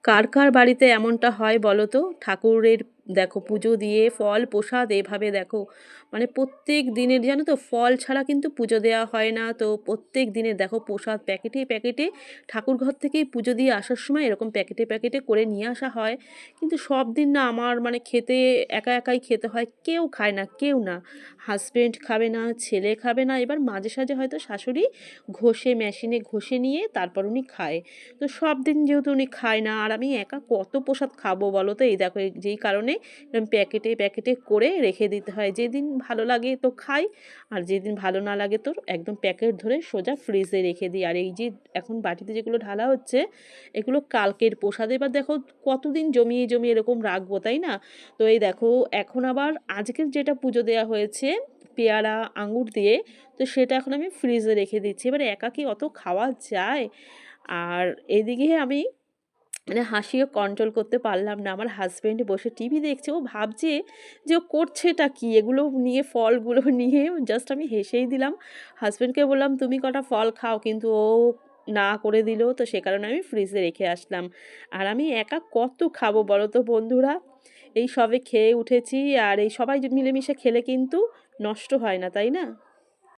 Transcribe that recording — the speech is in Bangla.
কার কার বাড়িতে এমনটা হয় বলো তো? ঠাকুরের দেখো পুজো দিয়ে ফল প্রসাদ এভাবে দেখো, মানে প্রত্যেক দিনের জানো তো ফল ছাড়া কিন্তু পুজো দেওয়া হয় না। তো প্রত্যেক দিনের দেখো প্রসাদ প্যাকেটে প্যাকেটে ঠাকুর ঘর থেকেই পুজো দিয়ে আসার সময় এরকম প্যাকেটে প্যাকেটে করে নিয়ে আসা হয়। কিন্তু সব দিন না আমার মানে খেতে একা একাই খেতে হয়, কেউ খায় না, কেউ না। হাজবেন্ড খাবে না, ছেলে খাবে না, এবার মাঝে সাঝে হয়তো শাশুড়ি ঘষে মেশিনে ঘষে নিয়ে তারপর উনি খায়। তো সব দিন যেহেতু উনি খায় না আর আমি একা কত প্রসাদ খাবো বলো তো? এই দেখো যেই কারণে এরম প্যাকেটে প্যাকেটে করে রেখে দিতে হয়। যেদিন ভালো লাগে তো খাই, আর যেদিন ভালো না লাগে তো একদম প্যাকেট ধরে সোজা ফ্রিজে রেখে দিই। আর এই যে এখন বাটিতে যেগুলো ঢালা হচ্ছে এগুলো কালকের প্রসাদ। এবার দেখো কতদিন জমিয়ে জমিয়ে এরকম রাখবো, তাই না? তো এই দেখো এখন আবার আজকের যেটা পুজো দেওয়া হয়েছে পেয়ারা আঙুর দিয়ে, তো সেটা এখন আমি ফ্রিজে রেখে দিচ্ছি। এবার একা কি অত খাওয়া যায়? আর এদিকে আমি মানে হাসিও কন্ট্রোল করতে পারলাম না। আমার হাসব্যান্ড বসে টিভি দেখছে। ও ভাবছে যে ও করছেটা কি? এগুলো নিয়ে ফলগুলো নিয়ে জাস্ট আমি হেসেই দিলাম। হাসব্যান্ডকে বললাম, "তুমি কটা ফল খাও।" কিন্তু ও না করে দিল। তো সে কারণে আমি ফ্রিজে রেখে আসলাম। আর আমি একা কত খাবো বলো তো বন্ধুরা? এই সবে খেয়ে উঠেছি আর এই সবাই মিলেমিশে খেলে কিন্তু নষ্ট হয় না, তাই না?